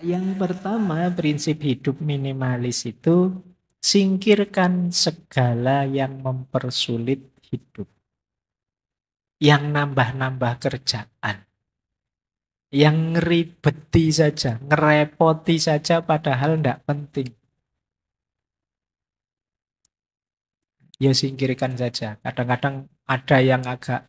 Yang pertama, prinsip hidup minimalis itu singkirkan segala yang mempersulit hidup, yang nambah-nambah kerjaan, yang ngeribeti saja, ngerepoti saja padahal tidak penting. Ya singkirkan saja. Kadang-kadang ada yang agak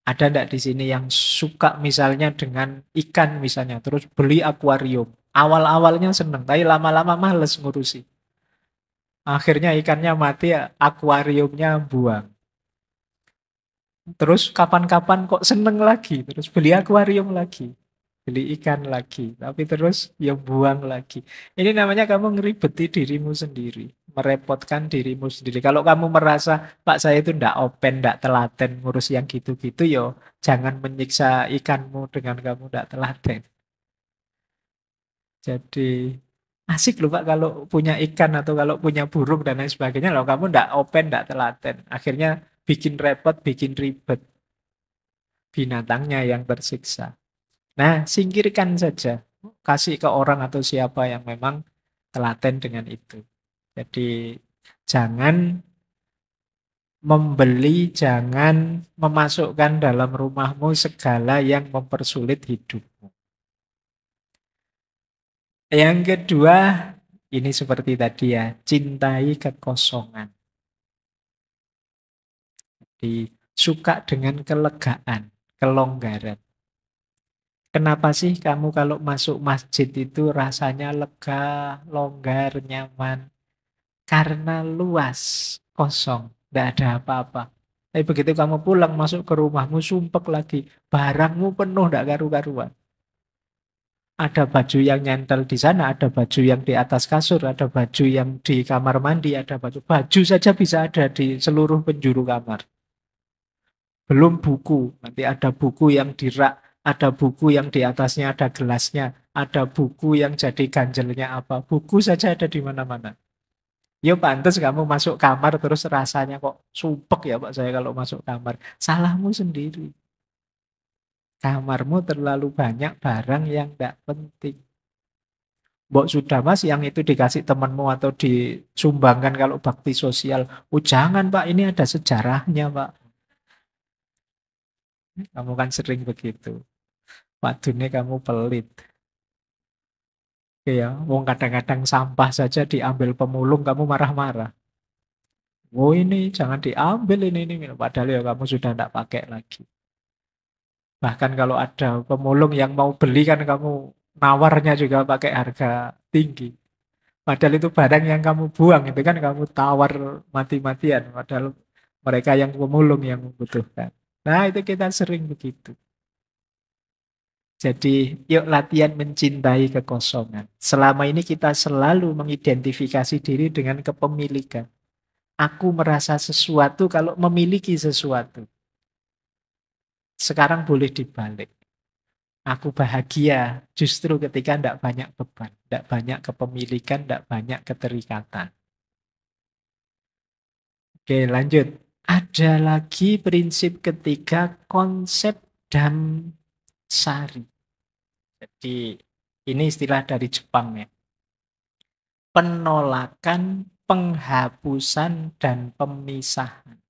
ada ndak di sini yang suka misalnya dengan ikan misalnya, terus beli akuarium. Awal-awalnya seneng, tapi lama-lama males ngurusi. Akhirnya ikannya mati, akuariumnya buang. Terus kapan-kapan kok seneng lagi, terus beli akuarium lagi, beli ikan lagi, tapi terus ya buang lagi. Ini namanya kamu ngeribeti dirimu sendiri, merepotkan dirimu sendiri. Kalau kamu merasa, Pak saya itu ndak open, ndak telaten ngurus yang gitu-gitu, yo jangan menyiksa ikanmu dengan kamu ndak telaten. Jadi asik loh Pak kalau punya ikan atau kalau punya burung dan lain sebagainya. Loh kamu ndak open, ndak telaten. Akhirnya bikin repot, bikin ribet. Binatangnya yang tersiksa. Nah, singkirkan saja. Kasih ke orang atau siapa yang memang telaten dengan itu. Jadi jangan membeli, jangan memasukkan dalam rumahmu segala yang mempersulit hidupmu. Yang kedua, ini seperti tadi ya, cintai kekosongan. Jadi suka dengan kelegaan, kelonggaran. Kenapa sih kamu kalau masuk masjid itu rasanya lega, longgar, nyaman? Karena luas, kosong, tidak ada apa-apa. Tapi begitu kamu pulang masuk ke rumahmu sumpek lagi, barangmu penuh tidak karu-karuan. Ada baju yang nyantel di sana, ada baju yang di atas kasur, ada baju yang di kamar mandi, ada baju saja bisa ada di seluruh penjuru kamar. Belum buku, nanti ada buku yang di rak, ada buku yang di atasnya ada gelasnya, ada buku yang jadi ganjelnya apa. Buku saja ada di mana-mana. Ya pantas kamu masuk kamar terus rasanya kok sumpek ya Pak saya kalau masuk kamar. Salahmu sendiri. Kamarmu terlalu banyak barang yang tidak penting. Mbok sudah mas yang itu dikasih temanmu atau disumbangkan kalau bakti sosial. Oh jangan Pak, ini ada sejarahnya Pak. Kamu kan sering begitu. Waduhnya kamu pelit. Ya, wong kadang-kadang sampah saja diambil pemulung kamu marah-marah. Oh ini jangan diambil ini. Padahal ya kamu sudah tidak pakai lagi. Bahkan kalau ada pemulung yang mau beli kan kamu nawarnya juga pakai harga tinggi. Padahal itu barang yang kamu buang itu kan kamu tawar mati-matian. Padahal mereka yang pemulung yang membutuhkan. Nah itu kita sering begitu. Jadi yuk latihan mencintai kekosongan. Selama ini kita selalu mengidentifikasi diri dengan kepemilikan. Aku merasa sesuatu kalau memiliki sesuatu. Sekarang boleh dibalik. Aku bahagia justru ketika tidak banyak beban, tidak banyak kepemilikan, tidak banyak keterikatan. Oke, lanjut. Ada lagi prinsip ketiga, konsep Damsari. Jadi ini istilah dari Jepang ya. Penolakan, penghapusan, dan pemisahan.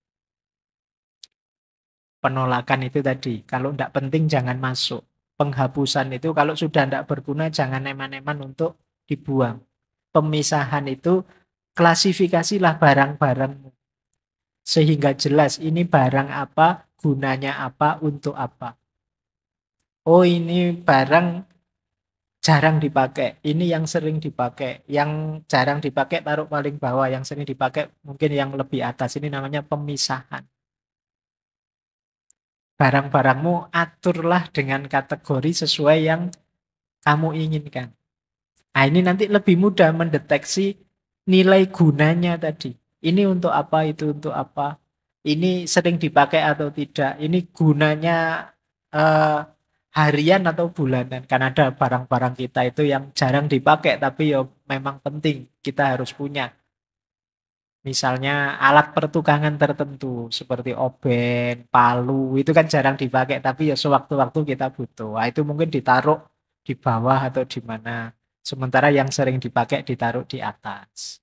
Penolakan itu tadi, kalau tidak penting jangan masuk. Penghapusan itu kalau sudah tidak berguna jangan eman-eman untuk dibuang. Pemisahan itu klasifikasilah barang-barangmu. Sehingga jelas ini barang apa, gunanya apa, untuk apa. Oh ini barang jarang dipakai, ini yang sering dipakai. Yang jarang dipakai taruh paling bawah, yang sering dipakai mungkin yang lebih atas. Ini namanya pemisahan. Barang-barangmu aturlah dengan kategori sesuai yang kamu inginkan. Nah, ini nanti lebih mudah mendeteksi nilai gunanya tadi. Ini untuk apa, itu untuk apa. Ini sering dipakai atau tidak. Ini gunanya eh, harian atau bulanan. Kan ada barang-barang kita itu yang jarang dipakai, tapi ya memang penting. Kita harus punya. Misalnya alat pertukangan tertentu seperti obeng, palu, itu kan jarang dipakai tapi ya sewaktu-waktu kita butuh. Nah, itu mungkin ditaruh di bawah atau di mana. Sementara yang sering dipakai ditaruh di atas.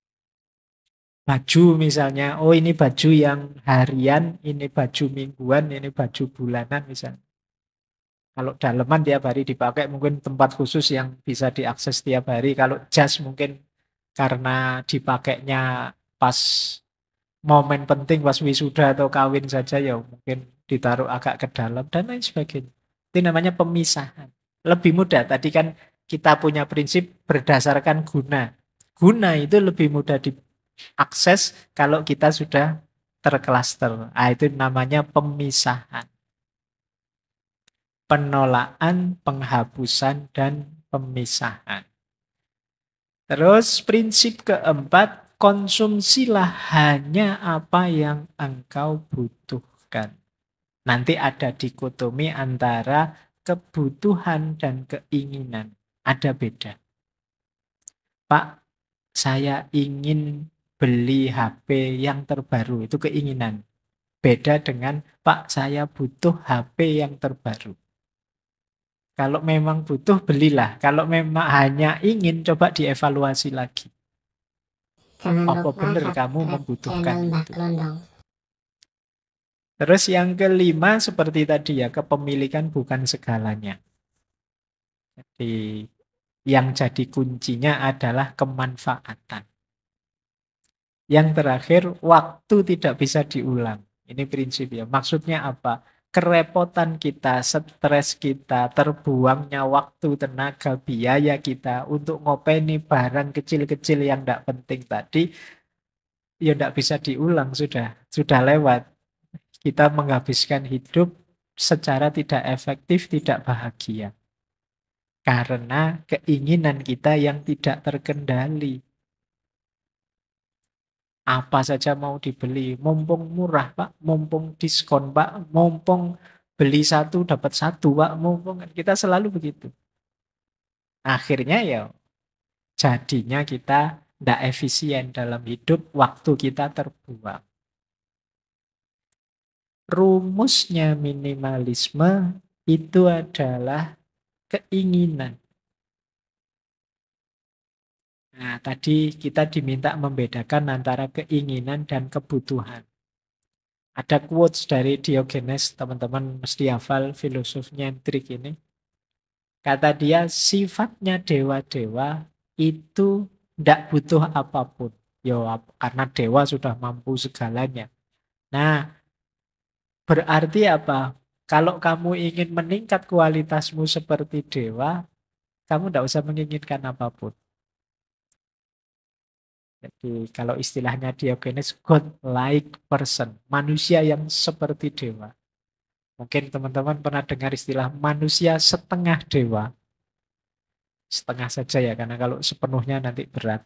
Baju misalnya, oh ini baju yang harian, ini baju mingguan, ini baju bulanan misalnya. Kalau daleman tiap hari dipakai mungkin tempat khusus yang bisa diakses tiap hari. Kalau jas mungkin karena dipakainya pas momen penting, pas wisuda atau kawin saja ya mungkin ditaruh agak ke dalam dan lain sebagainya. Itu namanya pemisahan. Lebih mudah. Tadi kan kita punya prinsip berdasarkan guna. Guna itu lebih mudah diakses kalau kita sudah terklaster. Ah, itu namanya pemisahan. Penolakan, penghapusan, dan pemisahan. Terus prinsip keempat, konsumsilah hanya apa yang engkau butuhkan. Nanti ada dikotomi antara kebutuhan dan keinginan. Ada beda. Pak, saya ingin beli HP yang terbaru. Itu keinginan. Beda dengan, Pak, saya butuh HP yang terbaru. Kalau memang butuh, belilah. Kalau memang hanya ingin, coba dievaluasi lagi. Jangan Apa lupa benar kamu subscribe membutuhkan channel Mbah itu? Glondong. Terus yang kelima, seperti tadi ya, kepemilikan bukan segalanya. Jadi, yang jadi kuncinya adalah kemanfaatan. Yang terakhir, waktu tidak bisa diulang. Ini prinsip ya. Maksudnya apa? Kerepotan kita, stres kita, terbuangnya waktu, tenaga, biaya kita untuk ngopeni barang kecil-kecil yang tidak penting tadi, ya tidak bisa diulang sudah lewat. Kita menghabiskan hidup secara tidak efektif, tidak bahagia. Karena keinginan kita yang tidak terkendali. Apa saja mau dibeli, mumpung murah Pak, mumpung diskon Pak, mumpung beli satu dapat satu Pak, mumpung kita selalu begitu. Akhirnya ya jadinya kita tidak efisien dalam hidup, waktu kita terbuang. Rumusnya minimalisme itu adalah keinginan. Nah, tadi kita diminta membedakan antara keinginan dan kebutuhan. Ada quotes dari Diogenes, teman-teman mesti hafal filosof nyentrik ini. Kata dia, sifatnya dewa-dewa itu tidak butuh apapun. Yo, karena dewa sudah mampu segalanya. Nah, berarti apa? Kalau kamu ingin meningkat kualitasmu seperti dewa, kamu tidak usah menginginkan apapun. Jadi kalau istilahnya Diogenes, God-like person. Manusia yang seperti dewa. Mungkin teman-teman pernah dengar istilah manusia setengah dewa. Setengah saja ya, karena kalau sepenuhnya nanti berat.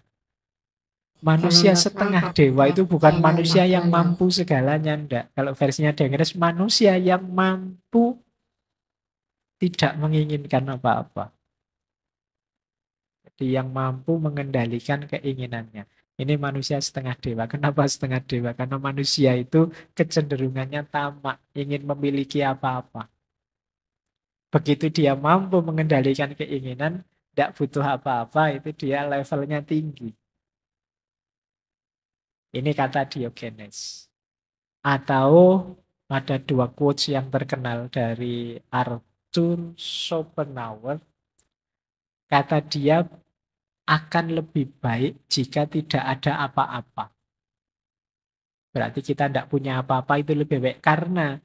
Jangan Manusia lupa setengah dewa subscribe itu bukan channel manusia Mbah yang Glondong. mampu segalanya, enggak. Kalau versinya Diogenes, manusia yang mampu tidak menginginkan apa-apa. Jadi yang mampu mengendalikan keinginannya. Ini manusia setengah dewa. Kenapa setengah dewa? Karena manusia itu kecenderungannya tamak, ingin memiliki apa-apa. Begitu dia mampu mengendalikan keinginan, tidak butuh apa-apa, itu dia levelnya tinggi. Ini kata Diogenes. Atau ada dua quotes yang terkenal dari Arthur Schopenhauer. Kata dia, akan lebih baik jika tidak ada apa-apa. Berarti kita tidak punya apa-apa itu lebih baik. Karena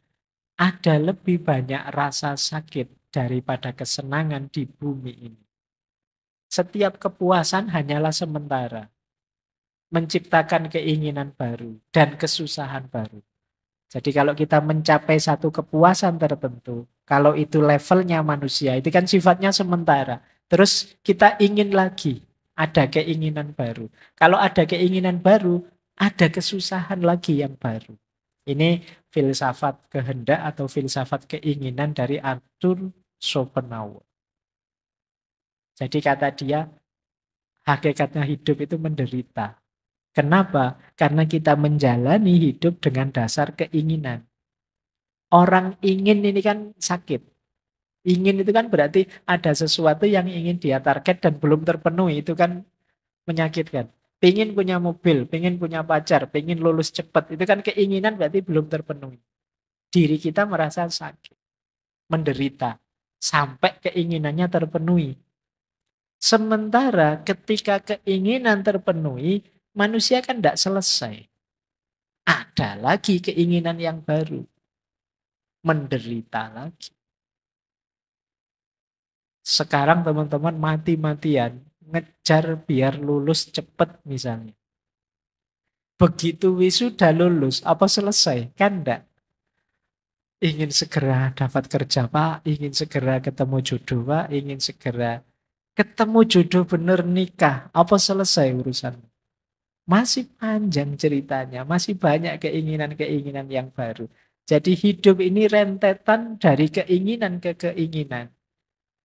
ada lebih banyak rasa sakit daripada kesenangan di bumi ini. Setiap kepuasan hanyalah sementara. Menciptakan keinginan baru dan kesusahan baru. Jadi kalau kita mencapai satu kepuasan tertentu, kalau itu levelnya manusia, itu kan sifatnya sementara. Terus kita ingin lagi, ada keinginan baru. Kalau ada keinginan baru, ada kesusahan lagi yang baru. Ini filsafat kehendak atau filsafat keinginan dari Arthur Schopenhauer. Jadi kata dia, hakikatnya hidup itu menderita. Kenapa? Karena kita menjalani hidup dengan dasar keinginan. Orang ingin ini kan sakit. Ingin itu kan berarti ada sesuatu yang ingin dia target dan belum terpenuhi. Itu kan menyakitkan. Pingin punya mobil, pingin punya pacar, pingin lulus cepat. Itu kan keinginan berarti belum terpenuhi. Diri kita merasa sakit, menderita. Sampai keinginannya terpenuhi. Sementara ketika keinginan terpenuhi, manusia kan tidak selesai. Ada lagi keinginan yang baru. Menderita lagi. Sekarang teman-teman mati-matian ngejar biar lulus cepat misalnya. Begitu wisuda lulus, apa selesai? Kan enggak. Ingin segera dapat kerja Pak, ingin segera ketemu jodoh Pak, ingin segera ketemu jodoh bener nikah. Apa selesai urusan? Masih panjang ceritanya, masih banyak keinginan-keinginan yang baru. Jadi hidup ini rentetan dari keinginan ke keinginan.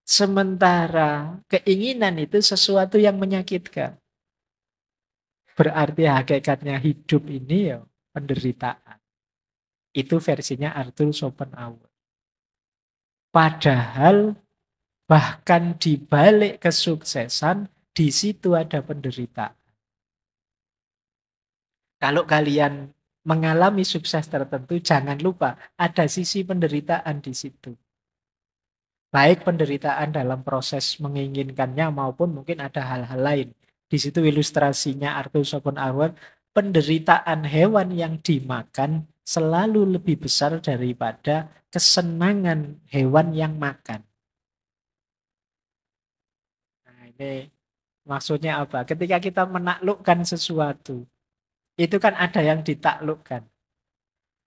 Sementara keinginan itu sesuatu yang menyakitkan. Berarti hakikatnya hidup ini ya penderitaan. Itu versinya Arthur Schopenhauer. Padahal bahkan di balik kesuksesan, di situ ada penderitaan. Kalau kalian mengalami sukses tertentu, jangan lupa ada sisi penderitaan di situ. Baik penderitaan dalam proses menginginkannya maupun mungkin ada hal-hal lain. Di situ ilustrasinya Arthur Schopenhauer, penderitaan hewan yang dimakan selalu lebih besar daripada kesenangan hewan yang makan. Nah, ini maksudnya apa? Ketika kita menaklukkan sesuatu, itu kan ada yang ditaklukkan.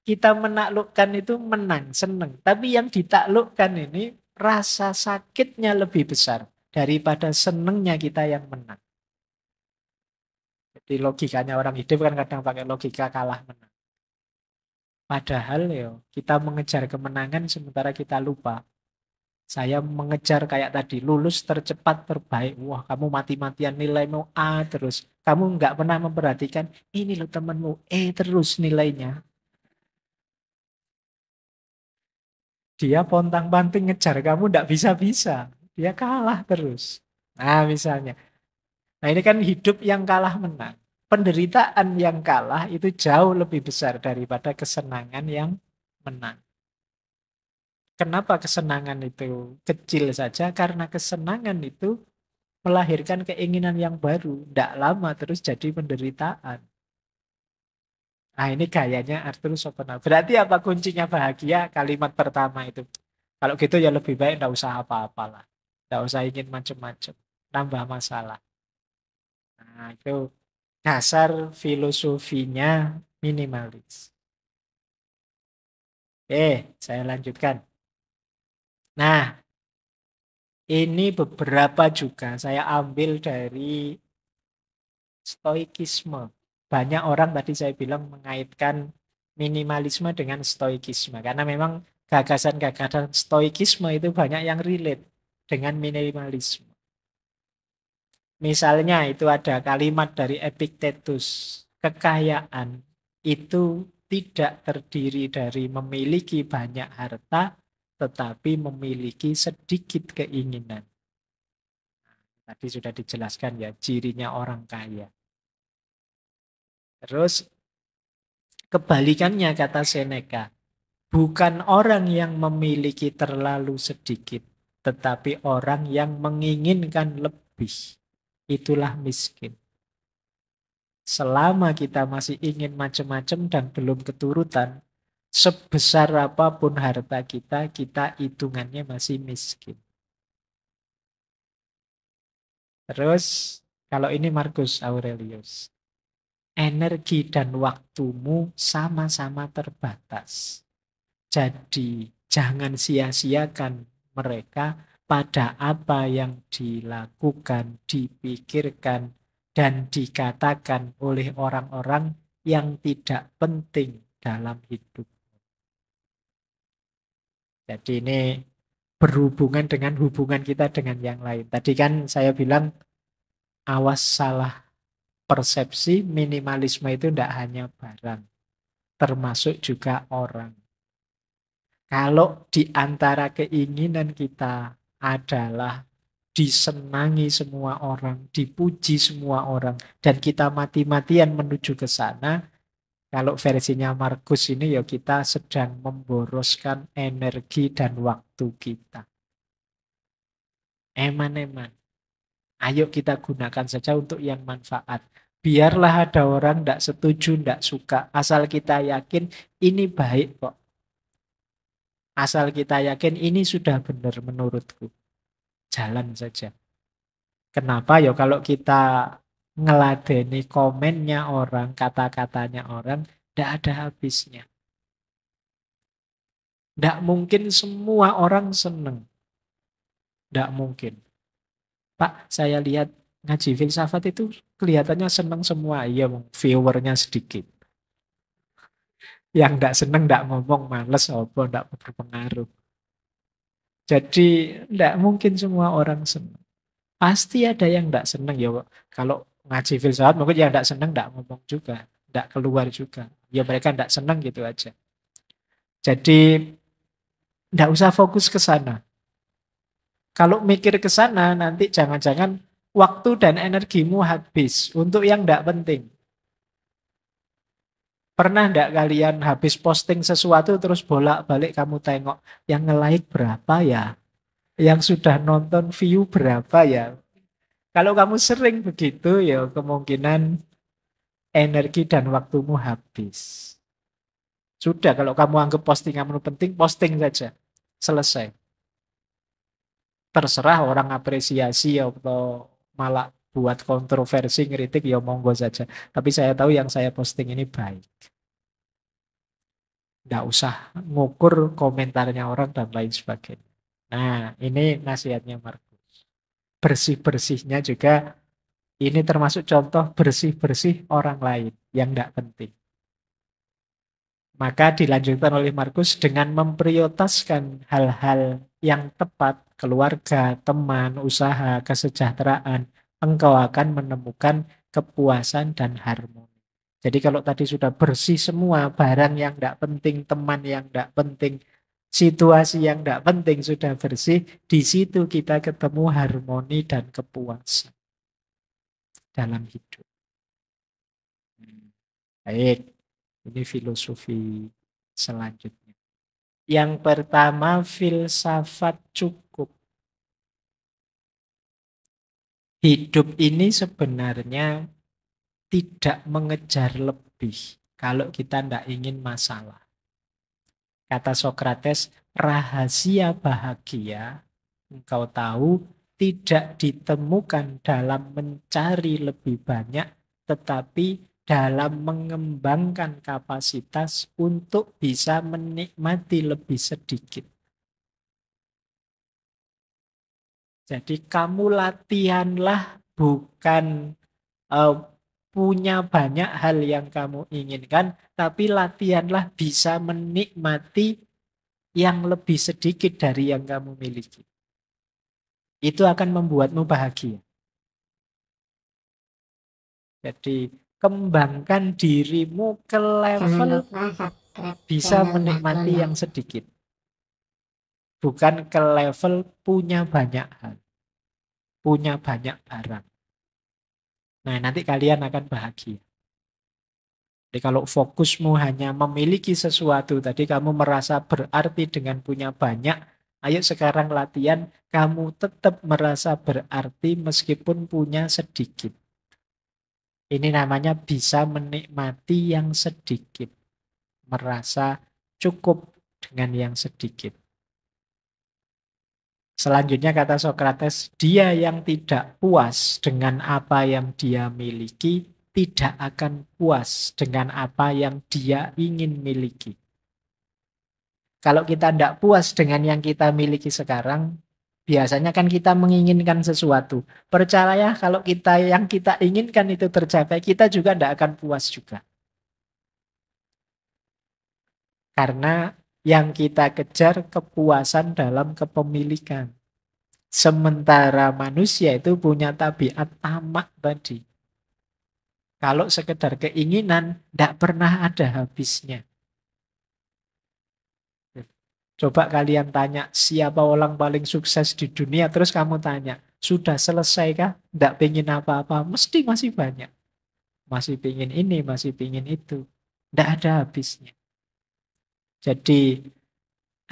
Kita menaklukkan itu menang, senang. Tapi yang ditaklukkan ini rasa sakitnya lebih besar daripada senangnya kita yang menang. Jadi logikanya orang hidup kan kadang pakai logika kalah menang. Padahal ya kita mengejar kemenangan sementara kita lupa. Saya mengejar kayak tadi, lulus tercepat terbaik. Wah, kamu mati-matian nilaimu A terus. Kamu nggak pernah memperhatikan, ini loh temanmu E terus nilainya. Dia pontang-panting ngejar kamu ndak bisa-bisa. Dia kalah terus. Nah misalnya. Nah ini kan hidup yang kalah menang. Penderitaan yang kalah itu jauh lebih besar daripada kesenangan yang menang. Kenapa kesenangan itu kecil saja? Karena kesenangan itu melahirkan keinginan yang baru. Tidak lama terus jadi penderitaan. Nah ini gayanya Arthur Schopenhauer. Berarti apa kuncinya bahagia? Kalimat pertama itu. Kalau gitu ya lebih baik tidak usah apa-apalah. Tidak usah ingin macam-macam. Tambah masalah. Nah itu dasar filosofinya minimalis. Saya lanjutkan. Nah, ini beberapa juga saya ambil dari stoikisme. Banyak orang tadi saya bilang mengaitkan minimalisme dengan stoikisme. Karena memang gagasan-gagasan stoikisme itu banyak yang relate dengan minimalisme. Misalnya itu ada kalimat dari Epictetus. Kekayaan itu tidak terdiri dari memiliki banyak harta, tetapi memiliki sedikit keinginan. Tadi sudah dijelaskan ya, cirinya orang kaya. Terus kebalikannya kata Seneca, bukan orang yang memiliki terlalu sedikit, tetapi orang yang menginginkan lebih. Itulah miskin. Selama kita masih ingin macam-macam dan belum keturutan, sebesar apapun harta kita, kita hitungannya masih miskin. Terus, kalau ini Marcus Aurelius. Energi dan waktumu sama-sama terbatas. Jadi, jangan sia-siakan mereka pada apa yang dilakukan, dipikirkan, dan dikatakan oleh orang-orang yang tidak penting dalam hidup. Jadi ini berhubungan dengan hubungan kita dengan yang lain. Tadi kan saya bilang awas salah persepsi, minimalisme itu tidak hanya barang, termasuk juga orang. Kalau di antara keinginan kita adalah disenangi semua orang, dipuji semua orang, dan kita mati-matian menuju ke sana, kalau versinya Markus ini ya kita sedang memboroskan energi dan waktu kita. Eman-eman. Ayo kita gunakan saja untuk yang manfaat. Biarlah ada orang tidak setuju, tidak suka. Asal kita yakin ini baik kok. Asal kita yakin ini sudah benar menurutku. Jalan saja. Kenapa ya kalau kita ngeladeni komennya orang, kata-katanya orang, tidak ada habisnya. Tidak mungkin semua orang senang. Tidak mungkin. Pak, saya lihat ngaji filsafat itu kelihatannya senang semua. Iya, viewernya sedikit. Yang tidak senang tidak ngomong, males, apa, tidak berpengaruh. Jadi tidak mungkin semua orang senang. Pasti ada yang tidak senang ya. Kalau ngaji filsafat mungkin yang tidak senang tidak ngomong juga, tidak keluar juga. Ya mereka tidak senang gitu aja. Jadi tidak usah fokus ke sana. Kalau mikir ke sana nanti jangan-jangan waktu dan energimu habis untuk yang tidak penting. Pernah tidak kalian habis posting sesuatu terus bolak-balik kamu tengok yang nge-like berapa ya? Yang sudah nonton view berapa ya? Kalau kamu sering begitu ya kemungkinan energi dan waktumu habis. Sudah kalau kamu anggap postinganmu penting, posting saja. Selesai. Terserah orang apresiasi atau malah buat kontroversi, ngeritik ya monggo saja. Tapi saya tahu yang saya posting ini baik. Nggak usah ngukur komentarnya orang dan lain sebagainya. Nah, ini nasihatnya Markus. Bersih-bersihnya juga ini termasuk contoh bersih-bersih orang lain yang tidak penting. Maka dilanjutkan oleh Markus dengan memprioritaskan hal-hal yang tepat, keluarga, teman, usaha, kesejahteraan, engkau akan menemukan kepuasan dan harmoni. Jadi kalau tadi sudah bersih semua, barang yang tidak penting, teman yang tidak penting, situasi yang tidak penting sudah bersih, di situ kita ketemu harmoni dan kepuasan dalam hidup. Baik, ini filosofi selanjutnya. Yang pertama, filsafat cukup. Hidup ini sebenarnya tidak mengejar lebih kalau kita tidak ingin masalah. Kata Sokrates, rahasia bahagia, engkau tahu, tidak ditemukan dalam mencari lebih banyak, tetapi dalam mengembangkan kapasitas untuk bisa menikmati lebih sedikit. Jadi kamu latihanlah bukan uh, punya banyak hal yang kamu inginkan, tapi latihanlah bisa menikmati yang lebih sedikit dari yang kamu miliki. Itu akan membuatmu bahagia. Jadi kembangkan dirimu ke Jangan level lupa subscribe bisa channel menikmati Maklum. yang sedikit. Bukan ke level punya banyak hal, punya banyak barang. Nah, nanti kalian akan bahagia. Jadi kalau fokusmu hanya memiliki sesuatu, tadi kamu merasa berarti dengan punya banyak, ayo sekarang latihan, kamu tetap merasa berarti meskipun punya sedikit. Ini namanya bisa menikmati yang sedikit. Merasa cukup dengan yang sedikit. Selanjutnya kata Sokrates, dia yang tidak puas dengan apa yang dia miliki, tidak akan puas dengan apa yang dia ingin miliki. Kalau kita tidak puas dengan yang kita miliki sekarang, biasanya kan kita menginginkan sesuatu. Percaya kalau kita yang kita inginkan itu tercapai, kita juga tidak akan puas juga. Karena yang kita kejar kepuasan dalam kepemilikan. Sementara manusia itu punya tabiat tamak tadi. Kalau sekedar keinginan, tidak pernah ada habisnya. Coba kalian tanya siapa orang paling sukses di dunia, terus kamu tanya, sudah selesai kah? Tidak pengen apa-apa, mesti masih banyak. Masih pengen ini, masih pengen itu. Tidak ada habisnya. Jadi,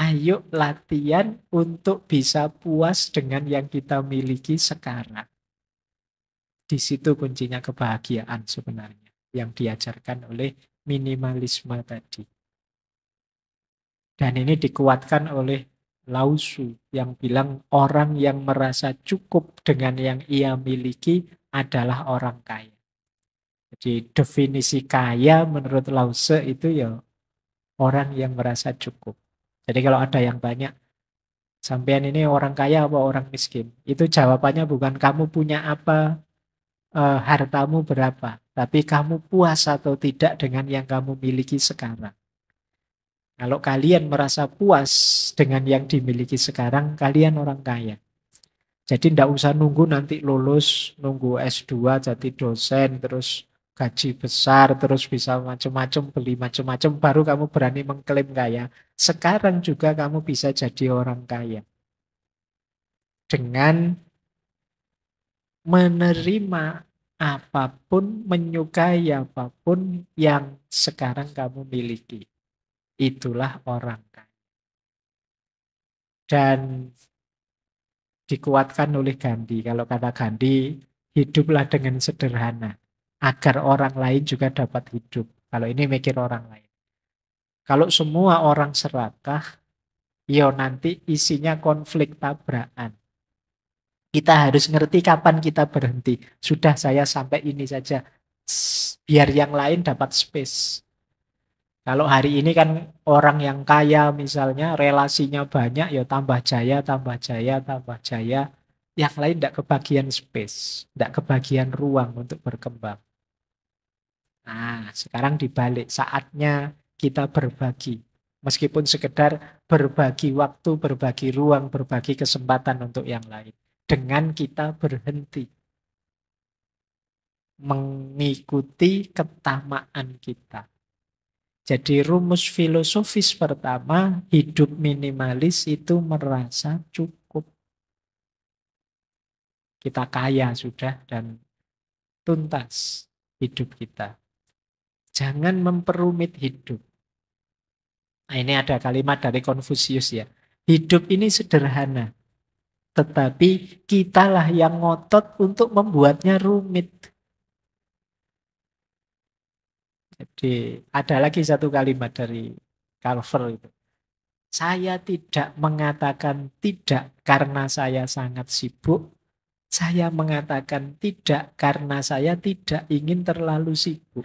ayo latihan untuk bisa puas dengan yang kita miliki sekarang. Di situ kuncinya kebahagiaan sebenarnya. Yang diajarkan oleh minimalisme tadi. Dan ini dikuatkan oleh Lao Tzu yang bilang orang yang merasa cukup dengan yang ia miliki adalah orang kaya. Jadi definisi kaya menurut Lao Tzu itu ya orang yang merasa cukup. Jadi kalau ada yang banyak, sampean ini orang kaya apa orang miskin? Itu jawabannya bukan kamu punya apa, hartamu berapa, tapi kamu puas atau tidak dengan yang kamu miliki sekarang. Kalau kalian merasa puas dengan yang dimiliki sekarang, kalian orang kaya. Jadi tidak usah nunggu nanti lulus, nunggu S2 jadi dosen, terus gaji besar, terus bisa macam-macam, beli macam-macam, baru kamu berani mengklaim kaya. Sekarang juga kamu bisa jadi orang kaya. Dengan menerima apapun, menyukai apapun yang sekarang kamu miliki. Itulah orang kaya. Dan dikuatkan oleh Gandhi. Kalau kata Gandhi, hiduplah dengan sederhana. Agar orang lain juga dapat hidup. Kalau ini mikir orang lain. Kalau semua orang serakah, ya nanti isinya konflik tabrakan. Kita harus ngerti kapan kita berhenti. Sudah saya sampai ini saja. Biar yang lain dapat space. Kalau hari ini kan orang yang kaya misalnya relasinya banyak ya tambah jaya, tambah jaya, tambah jaya. Yang lain tidak kebagian space, tidak kebagian ruang untuk berkembang. Nah, sekarang dibalik saatnya kita berbagi. Meskipun sekedar berbagi waktu, berbagi ruang, berbagi kesempatan untuk yang lain. Dengan kita berhenti mengikuti ketamaan kita. Jadi rumus filosofis pertama, hidup minimalis itu merasa cukup. Kita kaya sudah dan tuntas hidup kita. Jangan memperumit hidup. Nah, ini ada kalimat dari Konfusius ya. Hidup ini sederhana, tetapi kitalah yang ngotot untuk membuatnya rumit. Jadi ada lagi satu kalimat dari Carver itu. Saya tidak mengatakan tidak karena saya sangat sibuk. Saya mengatakan tidak karena saya tidak ingin terlalu sibuk.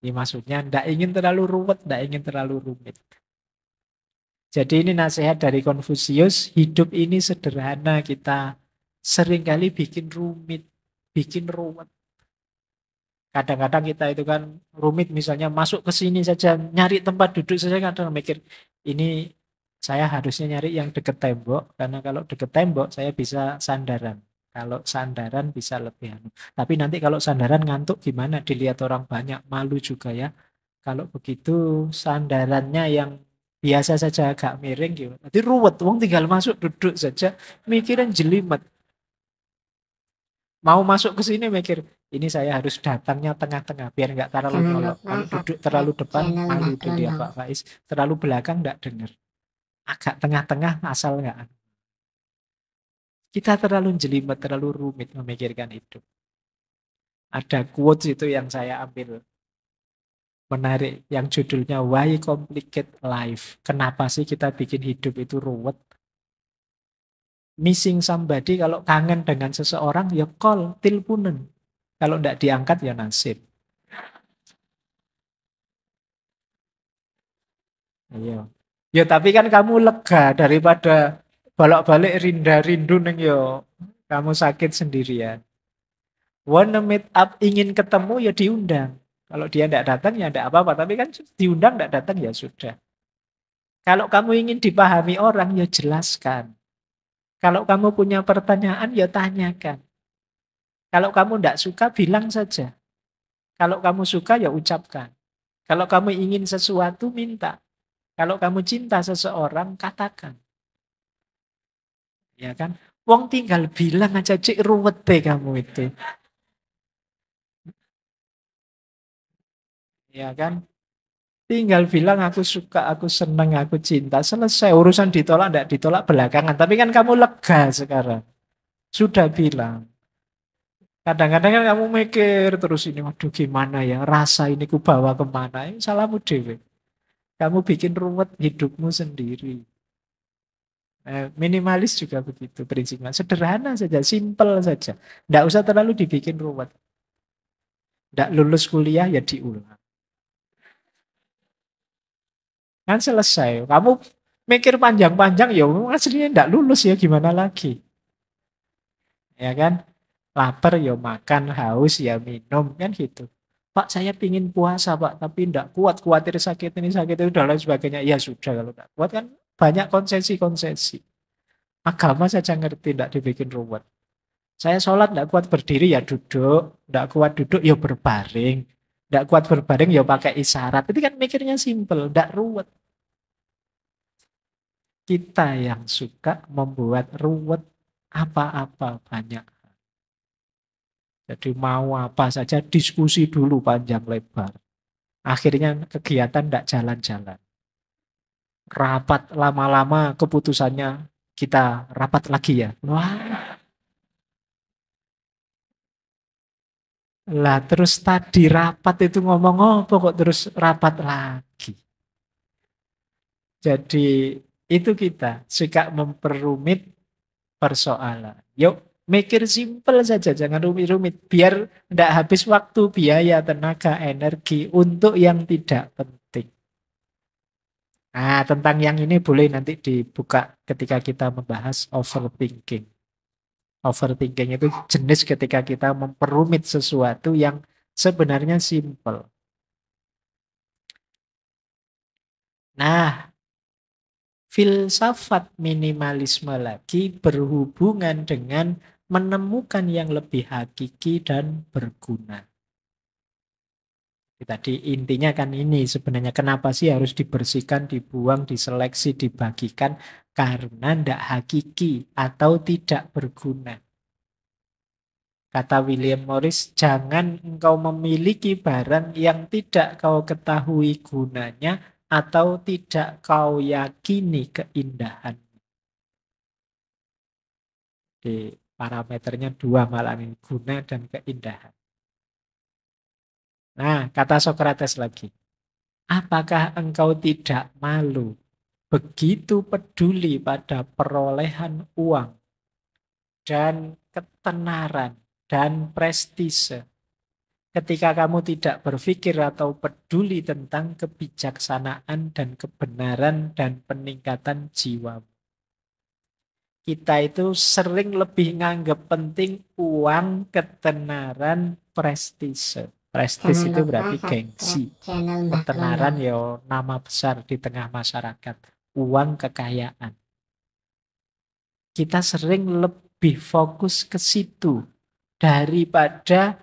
Ini maksudnya tidak ingin terlalu ruwet, tidak ingin terlalu rumit. Jadi ini nasihat dari Konfusius, hidup ini sederhana, kita seringkali bikin rumit, bikin ruwet. Kadang-kadang kita itu kan rumit misalnya masuk ke sini saja, nyari tempat duduk saja kadang mikir, ini saya harusnya nyari yang dekat tembok, karena kalau dekat tembok saya bisa sandaran. Kalau sandaran bisa lebih anu. Tapi nanti kalau sandaran ngantuk gimana? Dilihat orang banyak, malu juga ya. Kalau begitu sandarannya yang biasa saja agak miring gitu. Nanti ruwet, wong tinggal masuk duduk saja, mikirin jelimet. Mau masuk ke sini mikir, ini saya harus datangnya tengah-tengah biar nggak terlalu nyolok. Kalau duduk terlalu depan malu dilihat Pak Faiz, terlalu belakang nggak dengar. Agak tengah-tengah asal nggak. Kita terlalu jelimet, terlalu rumit memikirkan hidup. Ada quotes itu yang saya ambil menarik yang judulnya Why Complicate Life? Kenapa sih kita bikin hidup itu ruwet? Missing somebody, kalau kangen dengan seseorang ya call, teleponan. Kalau tidak diangkat ya nasib. Iya. Ya tapi kan kamu lega daripada bolak-balik rindu neng yo kamu sakit sendirian. Wanna meet up, ingin ketemu ya diundang. Kalau dia tidak datang ya tidak apa-apa. Tapi kan diundang tidak datang ya sudah. Kalau kamu ingin dipahami orang ya jelaskan. Kalau kamu punya pertanyaan ya tanyakan. Kalau kamu tidak suka bilang saja. Kalau kamu suka ya ucapkan. Kalau kamu ingin sesuatu minta. Kalau kamu cinta seseorang, katakan. Ya kan? Wong tinggal bilang aja, cik ruwet deh kamu itu. Ya kan? Tinggal bilang aku suka, aku senang, aku cinta. Selesai. Urusan ditolak, enggak ditolak belakangan. Tapi kan kamu lega sekarang. Sudah bilang. Kadang-kadang kan kamu mikir terus ini, waduh gimana ya, rasa ini ku bawa kemana. Ini salahmu dewe. Kamu bikin ruwet hidupmu sendiri. Minimalis juga begitu prinsipnya. Sederhana saja, simple saja. Tidak usah terlalu dibikin ruwet. Tidak lulus kuliah ya diulang. Kan selesai. Kamu mikir panjang-panjang ya aslinya tidak lulus ya gimana lagi. Ya kan? Lapar ya makan, haus ya minum kan gitu. Pak saya pingin puasa Pak, tapi tidak kuat, khawatir sakit ini sakit itu dan lain sebagainya. Ya sudah kalau tidak kuat kan banyak konsesi-konsesi. Agama saja ngerti, tidak dibikin ruwet. Saya sholat tidak kuat berdiri ya duduk, tidak kuat duduk ya berbaring, tidak kuat berbaring ya pakai isyarat. Itu kan mikirnya simple, tidak ruwet. Kita yang suka membuat ruwet apa-apa banyak. Jadi mau apa saja diskusi dulu panjang lebar. Akhirnya kegiatan tidak jalan-jalan. Rapat lama-lama keputusannya kita rapat lagi ya. Wah, lah terus tadi rapat itu ngomong apa kok terus rapat lagi. Jadi itu kita suka memperumit persoalan. Yuk mikir simpel saja, jangan rumit-rumit. Biar tidak habis waktu, biaya, tenaga, energi untuk yang tidak penting. Nah, tentang yang ini boleh nanti dibuka ketika kita membahas overthinking. Overthinking itu jenis ketika kita memperumit sesuatu yang sebenarnya simpel. Nah, filsafat minimalisme lagi berhubungan dengan menemukan yang lebih hakiki dan berguna. Tadi intinya kan ini sebenarnya kenapa sih harus dibersihkan, dibuang, diseleksi, dibagikan karena tidak hakiki atau tidak berguna. Kata William Morris, jangan engkau memiliki barang yang tidak kau ketahui gunanya atau tidak kau yakini keindahan. Di parameternya dua malah ini, guna dan keindahan. Nah, kata Sokrates lagi, apakah engkau tidak malu begitu peduli pada perolehan uang dan ketenaran dan prestise ketika kamu tidak berpikir atau peduli tentang kebijaksanaan dan kebenaran dan peningkatan jiwa? Kita itu sering lebih nganggap penting uang, ketenaran, prestise. Prestis Jangan itu lupa berarti gengsi. subscribe channel Mbah Ketenaran Klondong. ya nama besar di tengah masyarakat. Uang, kekayaan. Kita sering lebih fokus ke situ daripada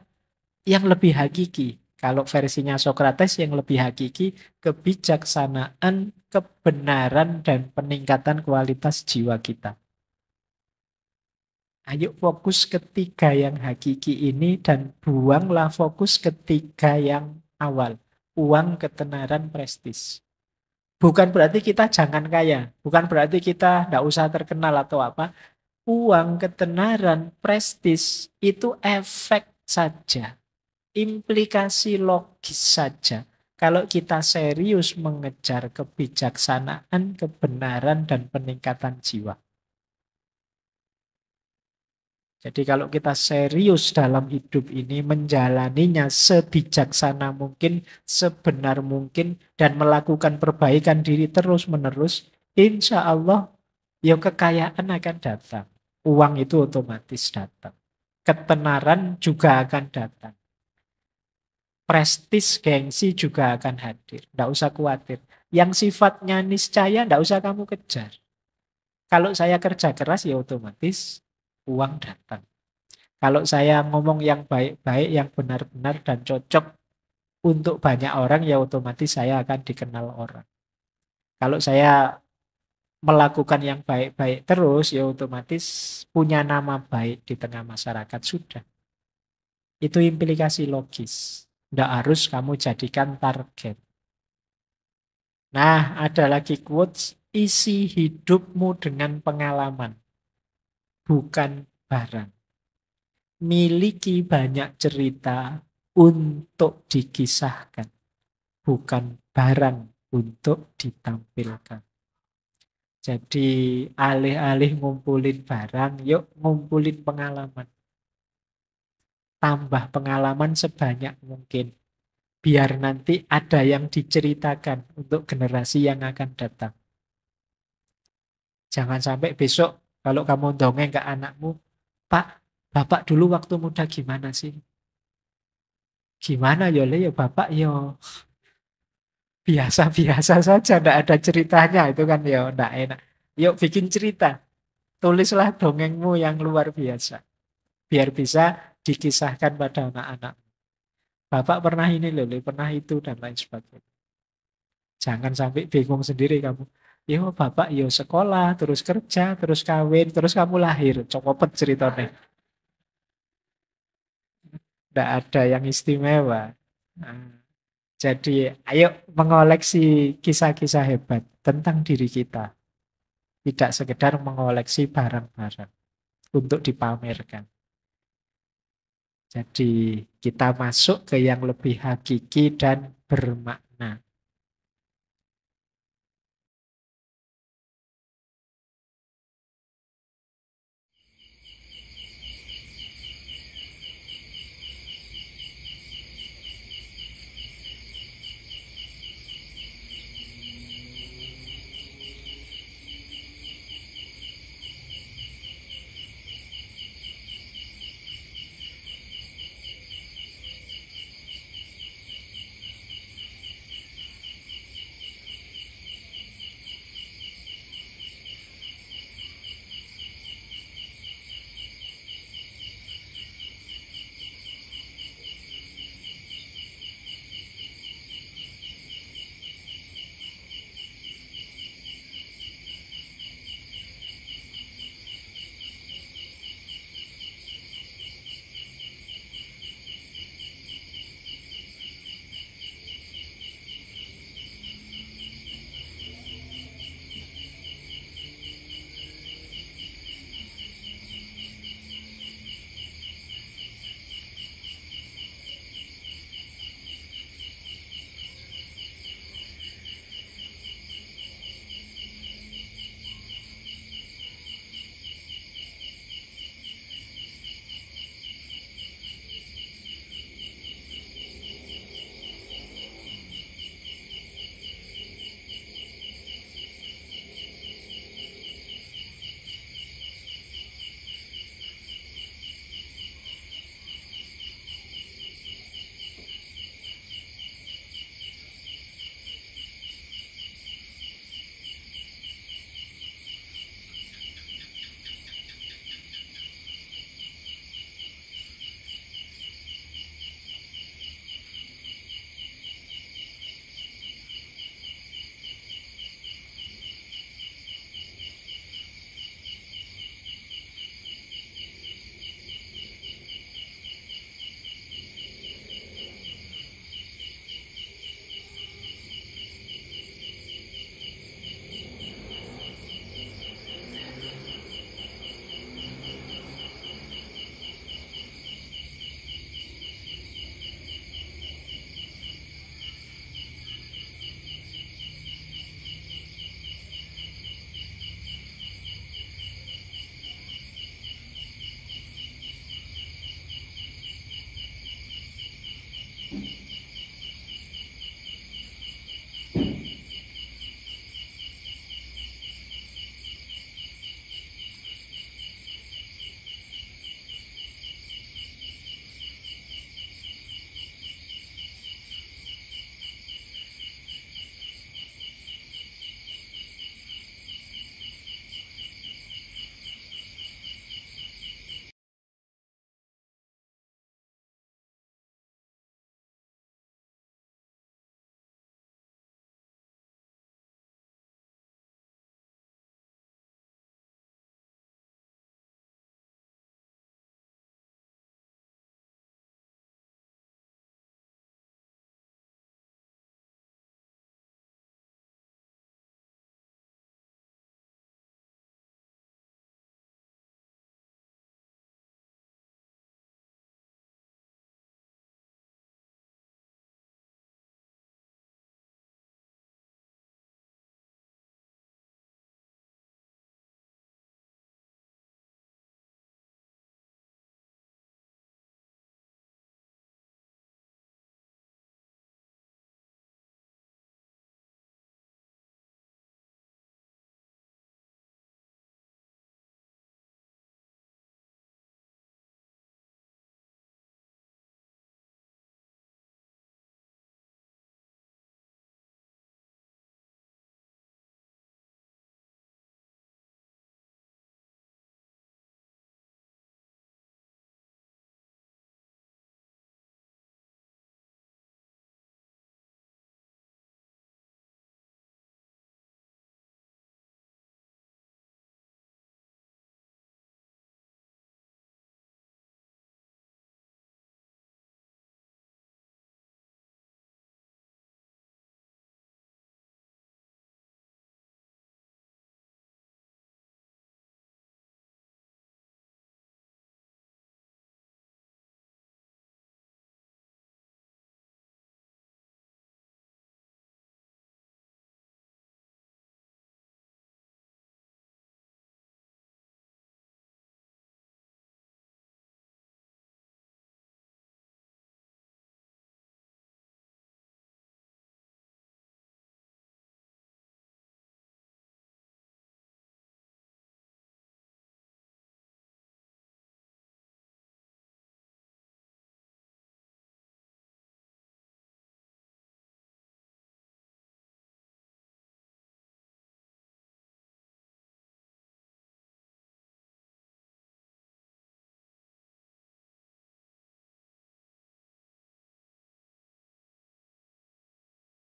yang lebih hakiki. Kalau versinya Sokrates yang lebih hakiki, kebijaksanaan, kebenaran, dan peningkatan kualitas jiwa kita. Ayo fokus ketiga yang hakiki ini dan buanglah fokus ketiga yang awal. Uang, ketenaran, prestis. Bukan berarti kita jangan kaya. Bukan berarti kita tidak usah terkenal atau apa. Uang, ketenaran, prestis itu efek saja. Implikasi logis saja. Kalau kita serius mengejar kebijaksanaan, kebenaran, dan peningkatan jiwa. Jadi kalau kita serius dalam hidup ini, menjalaninya sebijaksana mungkin, sebenar mungkin, dan melakukan perbaikan diri terus-menerus, insya Allah ya kekayaan akan datang. Uang itu otomatis datang. Ketenaran juga akan datang. Prestis, gengsi juga akan hadir. Tidak usah khawatir. Yang sifatnya niscaya, tidak usah kamu kejar. Kalau saya kerja keras, ya otomatis uang datang. Kalau saya ngomong yang baik-baik, yang benar-benar dan cocok untuk banyak orang, ya otomatis saya akan dikenal orang. Kalau saya melakukan yang baik-baik terus, ya otomatis punya nama baik di tengah masyarakat sudah. Itu implikasi logis. Tidak harus kamu jadikan target. Nah, ada lagi quotes, isi hidupmu dengan pengalaman, bukan barang. Miliki banyak cerita untuk dikisahkan, bukan barang untuk ditampilkan. Jadi alih-alih ngumpulin barang, yuk ngumpulin pengalaman. Tambah pengalaman sebanyak mungkin. Biar nanti ada yang diceritakan untuk generasi yang akan datang. Jangan sampai besok kalau kamu dongeng ke anakmu, Pak, Bapak dulu waktu muda gimana sih? Gimana ya, Le? Ya Bapak ya biasa-biasa saja, tidak ada ceritanya. Itu kan ya tidak enak. Yuk bikin cerita. Tulislah dongengmu yang luar biasa. Biar bisa dikisahkan pada anak-anak. Bapak pernah ini loh, pernah itu, dan lain sebagainya. Jangan sampai bingung sendiri kamu. Yo bapak yo sekolah, terus kerja, terus kawin, terus kamu lahir. Cokopet ceritanya. Tidak ada yang istimewa. Nah, jadi ayo mengoleksi kisah-kisah hebat tentang diri kita. Tidak sekedar mengoleksi barang-barang untuk dipamerkan. Jadi kita masuk ke yang lebih hakiki dan bermakna.